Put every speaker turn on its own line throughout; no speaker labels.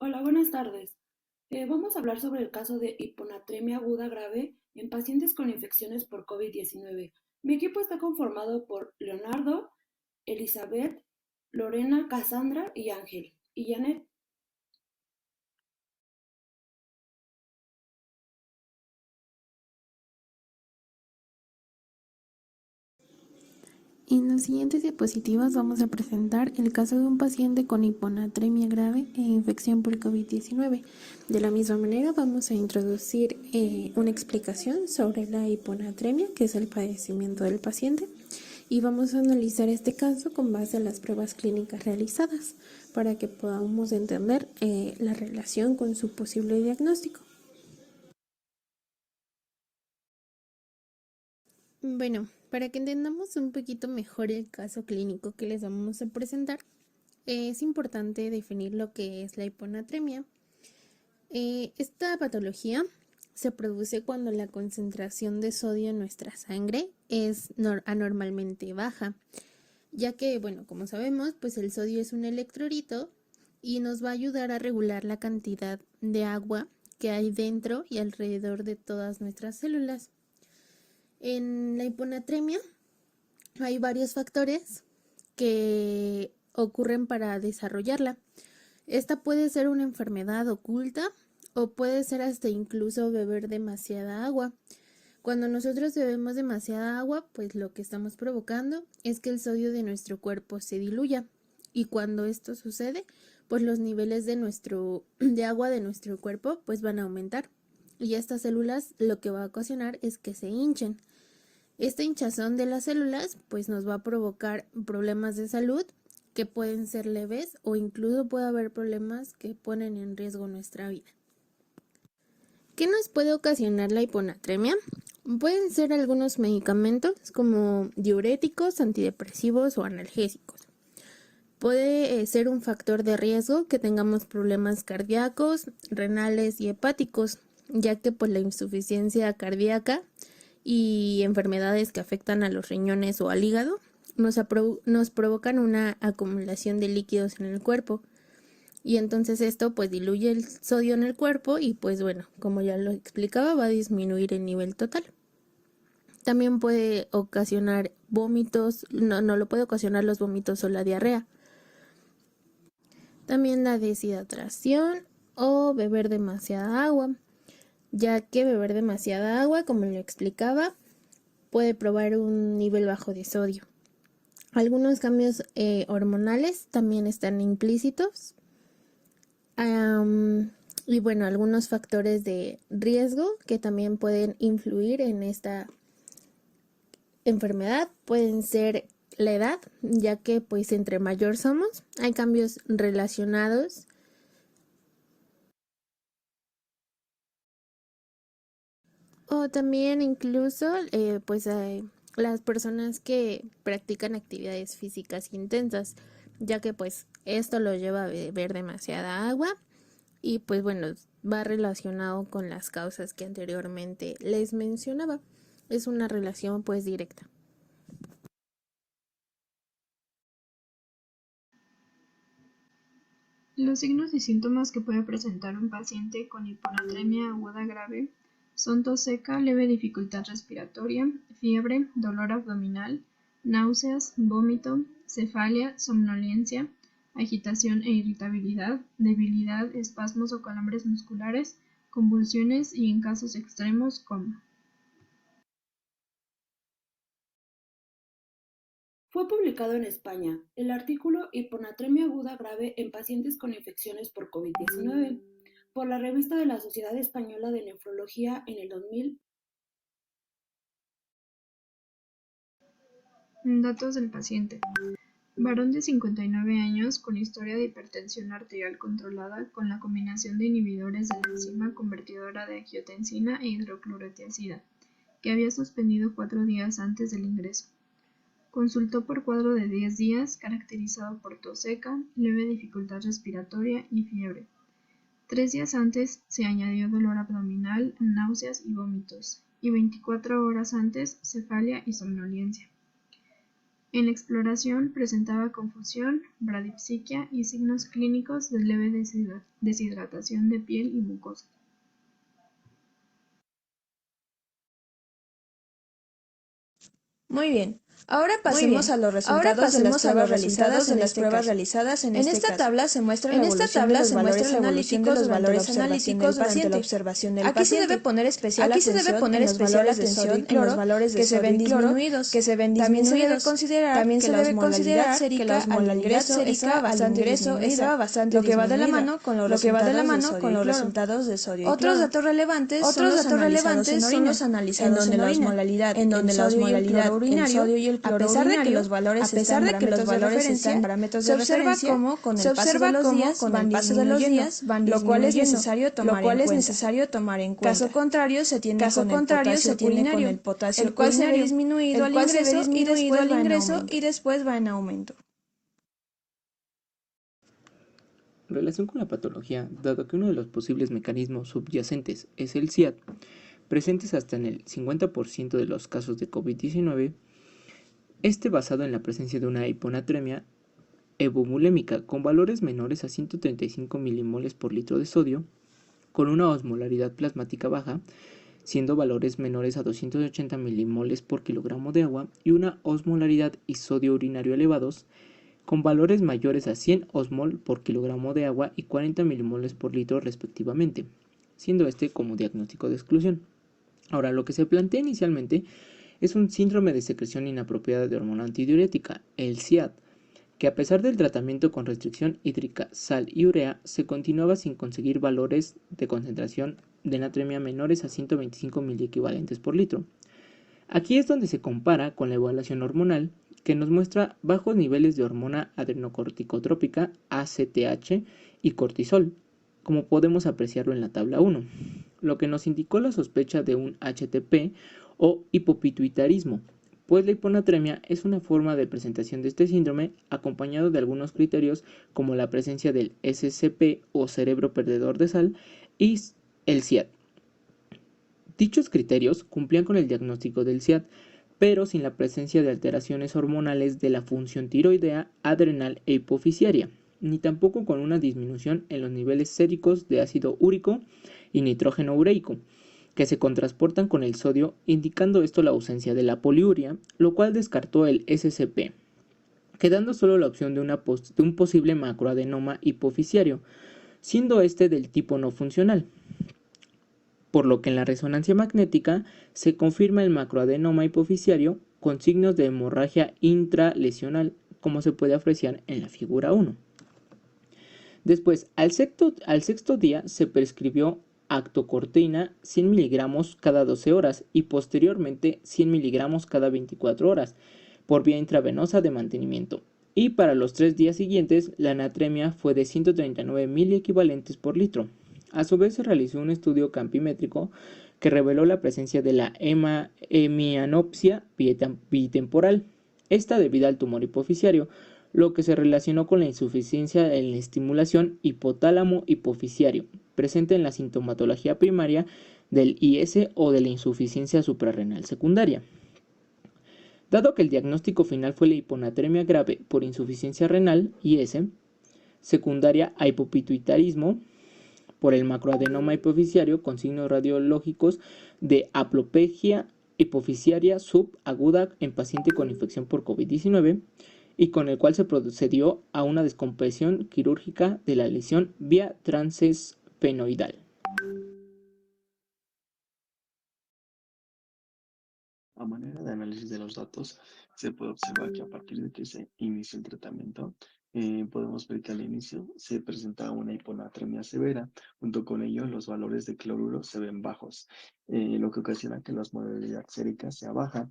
Hola, buenas tardes. Vamos a hablar sobre el caso de hiponatremia aguda grave en pacientes con infecciones por COVID-19. Mi equipo está conformado por Leonardo, Elizabeth, Lorena, Cassandra y Ángel. Y Janet.
En las siguientes diapositivas vamos a presentar el caso de un paciente con hiponatremia grave e infección por COVID-19. De la misma manera vamos a introducir una explicación sobre la hiponatremia, que es el padecimiento del paciente, y vamos a analizar este caso con base a las pruebas clínicas realizadas para que podamos entender la relación con su posible diagnóstico. Bueno, para que entendamos un poquito mejor el caso clínico que les vamos a presentar, es importante definir lo que es la hiponatremia. Esta patología se produce cuando la concentración de sodio en nuestra sangre es anormalmente baja, ya que, bueno, como sabemos, pues el sodio es un electrolito y nos va a ayudar a regular la cantidad de agua que hay dentro y alrededor de todas nuestras células. En la hiponatremia hay varios factores que ocurren para desarrollarla. Esta puede ser una enfermedad oculta o puede ser hasta incluso beber demasiada agua. Cuando nosotros bebemos demasiada agua, pues lo que estamos provocando es que el sodio de nuestro cuerpo se diluya. Y cuando esto sucede, pues los niveles de agua de nuestro cuerpo pues van a aumentar. Y estas células lo que va a ocasionar es que se hinchen. Esta hinchazón de las células pues nos va a provocar problemas de salud que pueden ser leves o incluso puede haber problemas que ponen en riesgo nuestra vida. ¿Qué nos puede ocasionar la hiponatremia? Pueden ser algunos medicamentos como diuréticos, antidepresivos o analgésicos. Puede ser un factor de riesgo que tengamos problemas cardíacos, renales y hepáticos, ya que pues la insuficiencia cardíaca y enfermedades que afectan a los riñones o al hígado nos provocan una acumulación de líquidos en el cuerpo. Y entonces esto pues diluye el sodio en el cuerpo y pues bueno, como ya lo explicaba, va a disminuir el nivel total. También puede ocasionar vómitos, no lo puede ocasionar los vómitos o la diarrea. También la deshidratación o beber demasiada agua, ya que beber demasiada agua, como lo explicaba, puede provocar un nivel bajo de sodio. Algunos cambios hormonales también están implícitos. Y bueno, algunos factores de riesgo que también pueden influir en esta enfermedad pueden ser la edad, ya que pues entre mayor somos, hay cambios relacionados o también incluso las personas que practican actividades físicas intensas, ya que pues esto lo lleva a beber demasiada agua y pues bueno, va relacionado con las causas que anteriormente les mencionaba. Es una relación pues directa.
Los signos y síntomas que puede presentar un paciente con hiponatremia aguda grave son tos seca, leve dificultad respiratoria, fiebre, dolor abdominal, náuseas, vómito, cefalia, somnolencia, agitación e irritabilidad, debilidad, espasmos o calambres musculares, convulsiones y en casos extremos coma.
Fue publicado en España el artículo Hiponatremia aguda grave en pacientes con infecciones por COVID-19 por la revista de la Sociedad Española de Nefrología en el 2000.
Datos del paciente. Varón de 59 años con historia de hipertensión arterial controlada con la combinación de inhibidores de la enzima convertidora de angiotensina e hidroclorotiazida, que había suspendido 4 días antes del ingreso. Consultó por cuadro de 10 días caracterizado por tos seca, leve dificultad respiratoria y fiebre. 3 días antes se añadió dolor abdominal, náuseas y vómitos, y 24 horas antes cefalia y somnolencia. En exploración presentaba confusión, bradipsiquia y signos clínicos de leve deshidratación de piel y mucosa.
Muy bien, ahora pasemos a los resultados de las pruebas realizadas en esta tabla se muestra la evolución de los valores analíticos durante la observación del paciente. Aquí se debe poner especial atención en los valores de sodio y cloro que se ven disminuidos. También se debe considerar que la osmolaridad sérica al ingreso estaba bastante lo que va de la mano con los resultados de sodio y cloro. Otros datos relevantes son los analizados en la osmolaridad, en donde la osmolaridad en sodio y el cloro urinario, a pesar de que los valores están en parámetros de referencia, con el paso de los días van disminuyendo, lo cual es necesario tomar en cuenta. Caso contrario se tiene con el potasio el cual se ve disminuido al ingreso y después va en aumento.
En relación con la patología, dado que uno de los posibles mecanismos subyacentes es el SIAD, presentes hasta en el 50% de los casos de COVID-19, basado en la presencia de una hiponatremia evomulémica con valores menores a 135 milimoles por litro de sodio, con una osmolaridad plasmática baja, siendo valores menores a 280 milimoles por kilogramo de agua, y una osmolaridad y sodio urinario elevados, con valores mayores a 100 osmol por kilogramo de agua y 40 milimoles por litro respectivamente, siendo como diagnóstico de exclusión. Ahora, lo que se plantea inicialmente es un síndrome de secreción inapropiada de hormona antidiurética, el SIAD, que a pesar del tratamiento con restricción hídrica, sal y urea, se continuaba sin conseguir valores de concentración de natremia menores a 125 miliequivalentes por litro. Aquí es donde se compara con la evaluación hormonal, que nos muestra bajos niveles de hormona adrenocorticotrópica, ACTH, y cortisol, como podemos apreciarlo en la tabla 1, lo que nos indicó la sospecha de un HTP o hipopituitarismo, pues la hiponatremia es una forma de presentación de este síndrome acompañado de algunos criterios como la presencia del SCP o cerebro perdedor de sal y el SIAD. Dichos criterios cumplían con el diagnóstico del SIAD, pero sin la presencia de alteraciones hormonales de la función tiroidea, adrenal e hipofisiaria, ni tampoco con una disminución en los niveles séricos de ácido úrico y nitrógeno ureico, que se contrasportan con el sodio, indicando esto la ausencia de la poliuria, lo cual descartó el SCP, quedando solo la opción de un posible macroadenoma hipofisiario, siendo del tipo no funcional, por lo que en la resonancia magnética se confirma el macroadenoma hipofisiario con signos de hemorragia intralesional, como se puede apreciar en la figura 1. Después, al sexto día se prescribió actocortina 100 miligramos cada 12 horas y posteriormente 100 miligramos cada 24 horas por vía intravenosa de mantenimiento. Y para los 3 días siguientes, la natremia fue de 139 miliequivalentes por litro. A su vez se realizó un estudio campimétrico que reveló la presencia de la hemianopsia bitemporal, debida al tumor hipofisiario, lo que se relacionó con la insuficiencia en la estimulación hipotálamo hipofisiario, presente en la sintomatología primaria del IS o de la insuficiencia suprarrenal secundaria. Dado que el diagnóstico final fue la hiponatremia grave por insuficiencia renal, IS, secundaria a hipopituitarismo, por el macroadenoma hipofisiario con signos radiológicos de aplopegia hipofisiaria subaguda en paciente con infección por COVID-19 y con el cual se procedió a una descompresión quirúrgica de la lesión vía transespenoidal.
A manera de análisis de los datos, se puede observar que a partir de que se inicia el tratamiento, podemos ver que al inicio se presenta una hiponatremia severa. Junto con ello, los valores de cloruro se ven bajos, lo que ocasiona que la osmolaridad sérica sea baja.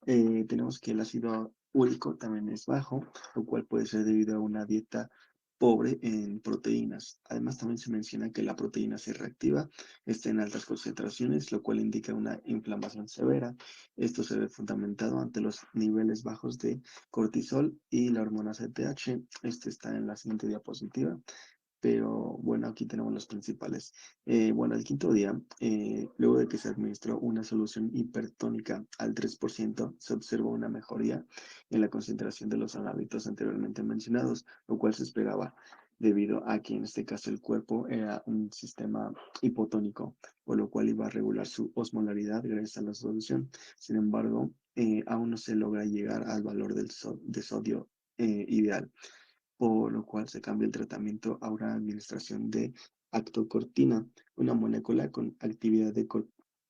Tenemos que el ácido úrico también es bajo, lo cual puede ser debido a una dieta pobre en proteínas. Además, también se menciona que la proteína C reactiva está en altas concentraciones, lo cual indica una inflamación severa. Esto se ve fundamentado ante los niveles bajos de cortisol y la hormona CTH. Este está en la siguiente diapositiva. pero bueno, aquí tenemos los principales. Bueno, el quinto día, luego de que se administró una solución hipertónica al 3%, se observó una mejoría en la concentración de los hábitos anteriormente mencionados, lo cual se esperaba debido a que en este caso el cuerpo era un sistema hipotónico, por lo cual iba a regular su osmolaridad gracias a la solución. Sin embargo, aún no se logra llegar al valor de sodio ideal, por lo cual se cambia el tratamiento a una administración de actocortina, una molécula con actividad de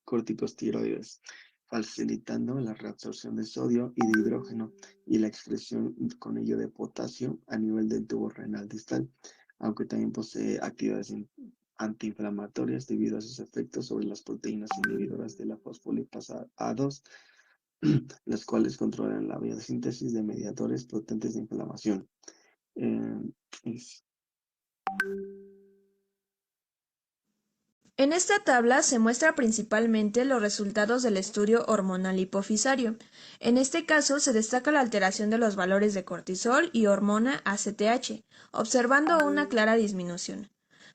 corticosteroides, facilitando la reabsorción de sodio y de hidrógeno y la excreción con ello de potasio a nivel del tubo renal distal, aunque también posee actividades antiinflamatorias debido a sus efectos sobre las proteínas inhibidoras de la fosfolipasa A2, las cuales controlan la biosíntesis de mediadores potentes de inflamación. Es-
En esta tabla se muestra principalmente los resultados del estudio hormonal hipofisario. En este caso se destaca la alteración de los valores de cortisol y hormona ACTH, observando una clara disminución.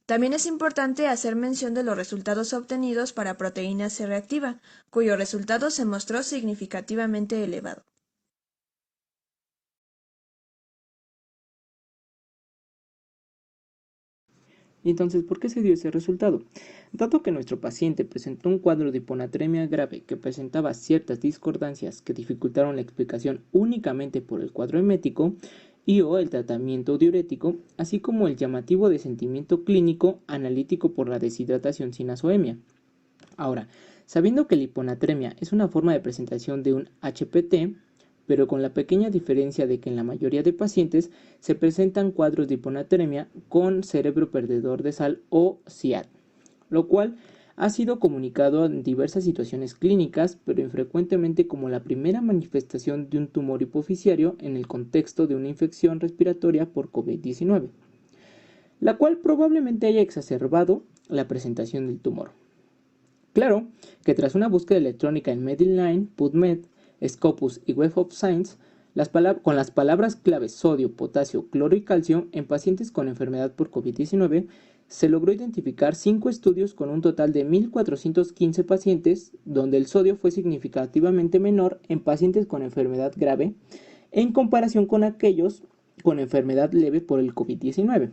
También es importante hacer mención de los resultados obtenidos para proteína C reactiva, cuyo resultado se mostró significativamente elevado.
¿Y entonces por qué se dio ese resultado? Dado que nuestro paciente presentó un cuadro de hiponatremia grave que presentaba ciertas discordancias que dificultaron la explicación únicamente por el cuadro emético y o el tratamiento diurético, así como el llamativo de sentimiento clínico analítico por la deshidratación sin azoemia. Ahora, sabiendo que la hiponatremia es una forma de presentación de un HPT, pero con la pequeña diferencia de que en la mayoría de pacientes se presentan cuadros de hiponatremia con cerebro perdedor de sal o CIAD, lo cual ha sido comunicado en diversas situaciones clínicas, pero infrecuentemente como la primera manifestación de un tumor hipoficiario en el contexto de una infección respiratoria por COVID-19, la cual probablemente haya exacerbado la presentación del tumor. Claro que tras una búsqueda electrónica en Medline, PubMed, Scopus y Web of Science, con las palabras claves sodio, potasio, cloro y calcio en pacientes con enfermedad por COVID-19, se logró identificar 5 estudios con un total de 1.415 pacientes, donde el sodio fue significativamente menor en pacientes con enfermedad grave en comparación con aquellos con enfermedad leve por el COVID-19.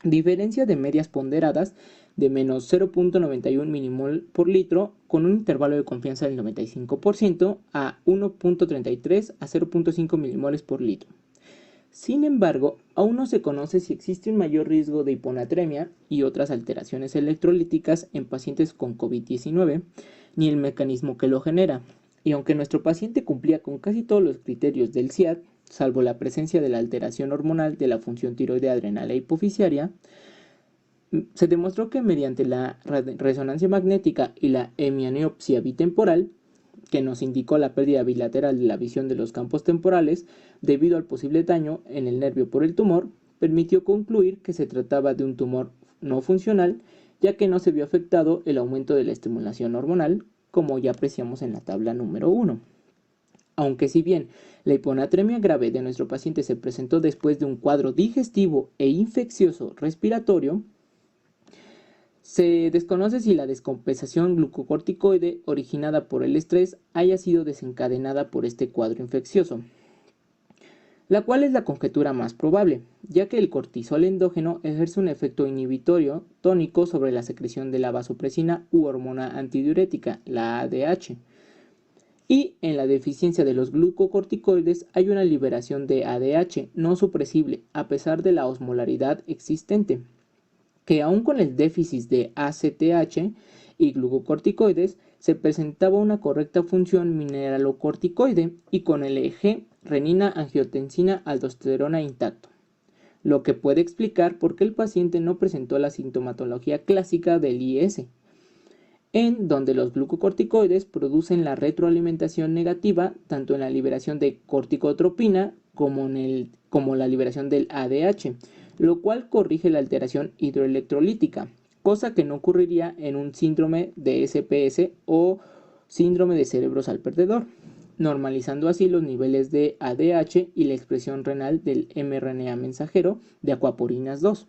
Diferencia de medias ponderadas de menos 0.91 milimol por litro con un intervalo de confianza del 95% a 1.33 a 0.5 milimoles por litro. Sin embargo, aún no se conoce si existe un mayor riesgo de hiponatremia y otras alteraciones electrolíticas en pacientes con COVID-19, ni el mecanismo que lo genera. Y aunque nuestro paciente cumplía con casi todos los criterios del CIAD, salvo la presencia de la alteración hormonal de la función tiroidea adrenal e hipoficiaria, se demostró que mediante la resonancia magnética y la hemianopsia bitemporal, que nos indicó la pérdida bilateral de la visión de los campos temporales debido al posible daño en el nervio por el tumor, permitió concluir que se trataba de un tumor no funcional, ya que no se vio afectado el aumento de la estimulación hormonal, como ya apreciamos en la tabla número 1. Aunque si bien la hiponatremia grave de nuestro paciente se presentó después de un cuadro digestivo e infeccioso respiratorio, se desconoce si la descompensación glucocorticoide originada por el estrés haya sido desencadenada por este cuadro infeccioso, la cual es la conjetura más probable, ya que el cortisol endógeno ejerce un efecto inhibitorio tónico sobre la secreción de la vasopresina u hormona antidiurética, la ADH. Y en la deficiencia de los glucocorticoides hay una liberación de ADH no supresible a pesar de la osmolaridad existente, que aun con el déficit de ACTH y glucocorticoides se presentaba una correcta función mineralocorticoide y con el eje renina-angiotensina-aldosterona intacto, lo que puede explicar por qué el paciente no presentó la sintomatología clásica del IS, en donde los glucocorticoides producen la retroalimentación negativa tanto en la liberación de corticotropina como la liberación del ADH, lo cual corrige la alteración hidroelectrolítica, cosa que no ocurriría en un síndrome de SPS o síndrome de cerebro sal perdedor, normalizando así los niveles de ADH y la expresión renal del mRNA mensajero de aquaporinas 2.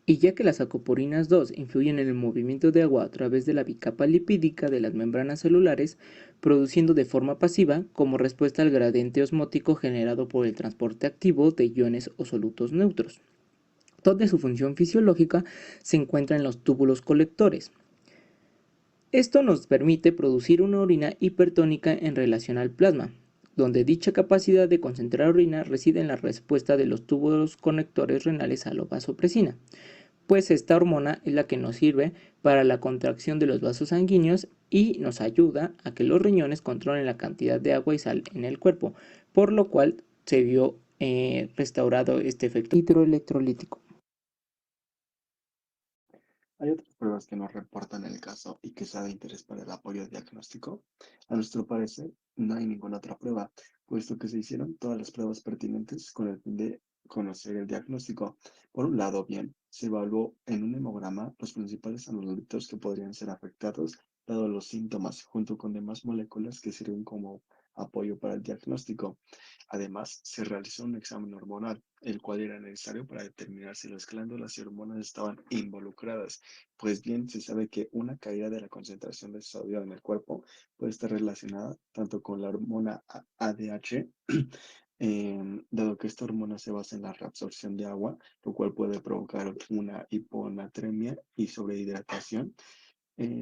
Y ya que las acoporinas 2 influyen en el movimiento de agua a través de la bicapa lipídica de las membranas celulares, produciendo de forma pasiva como respuesta al gradiente osmótico generado por el transporte activo de iones o solutos neutros. Toda su función fisiológica se encuentra en los túbulos colectores. Esto nos permite producir una orina hipertónica en relación al plasma, donde dicha capacidad de concentrar orina reside en la respuesta de los túbulos conectores renales a la vasopresina, pues esta hormona es la que nos sirve para la contracción de los vasos sanguíneos y nos ayuda a que los riñones controlen la cantidad de agua y sal en el cuerpo, por lo cual se vio restaurado este efecto hidroelectrolítico.
Hay otras pruebas que nos reportan el caso y que sea de interés para el apoyo diagnóstico. A nuestro parecer, no hay ninguna otra prueba, puesto que se hicieron todas las pruebas pertinentes con el fin de conocer el diagnóstico. Por un lado, bien, se evaluó en un hemograma los principales analitos que podrían ser afectados, dado los síntomas, junto con demás moléculas que sirven como apoyo para el diagnóstico. Además, se realizó un examen hormonal, el cual era necesario para determinar si las glándulas y hormonas estaban involucradas. Pues bien, se sabe que una caída de la concentración de sodio en el cuerpo puede estar relacionada tanto con la hormona ADH, dado que esta hormona se basa en la reabsorción de agua, lo cual puede provocar una hiponatremia y sobrehidratación.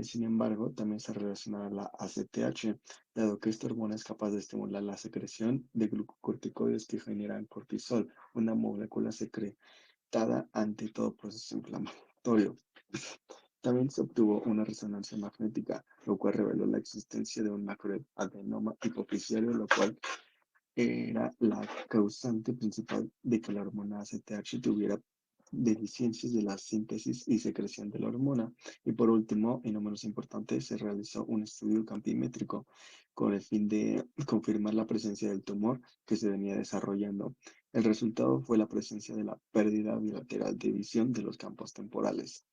Sin embargo, también se relaciona a la ACTH, dado que esta hormona es capaz de estimular la secreción de glucocorticoides que generan cortisol, una molécula secretada ante todo proceso inflamatorio. También se obtuvo una resonancia magnética, lo cual reveló la existencia de un macroadenoma hipoficiario, lo cual era la causante principal de que la hormona ACTH tuviera deficiencias de la síntesis y secreción de la hormona. Y por último, y no menos importante, se realizó un estudio campimétrico con el fin de confirmar la presencia del tumor que se venía desarrollando. El resultado fue la presencia de la pérdida bilateral de visión de los campos temporales.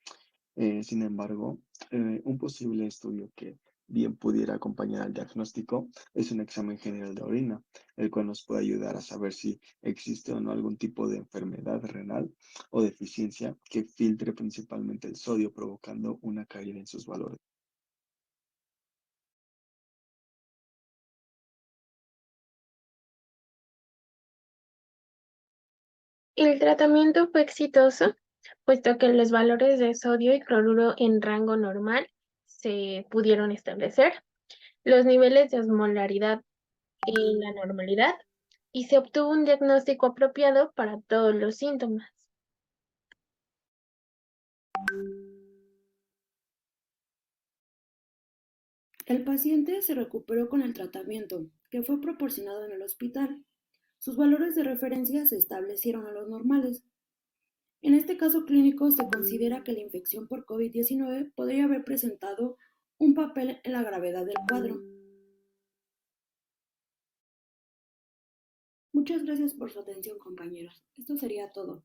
Sin embargo, un posible estudio que bien pudiera acompañar al diagnóstico es un examen general de orina, el cual nos puede ayudar a saber si existe o no algún tipo de enfermedad renal o deficiencia que filtre principalmente el sodio, provocando una caída en sus valores.
El tratamiento fue exitoso, puesto que los valores de sodio y cloruro en rango normal se pudieron establecer, los niveles de osmolaridad en la normalidad y se obtuvo un diagnóstico apropiado para todos los síntomas.
El paciente se recuperó con el tratamiento que fue proporcionado en el hospital. Sus valores de referencia se establecieron a los normales. En este caso clínico se considera que la infección por COVID-19 podría haber presentado un papel en la gravedad del cuadro. Muchas gracias por su atención, compañeros. Esto sería todo.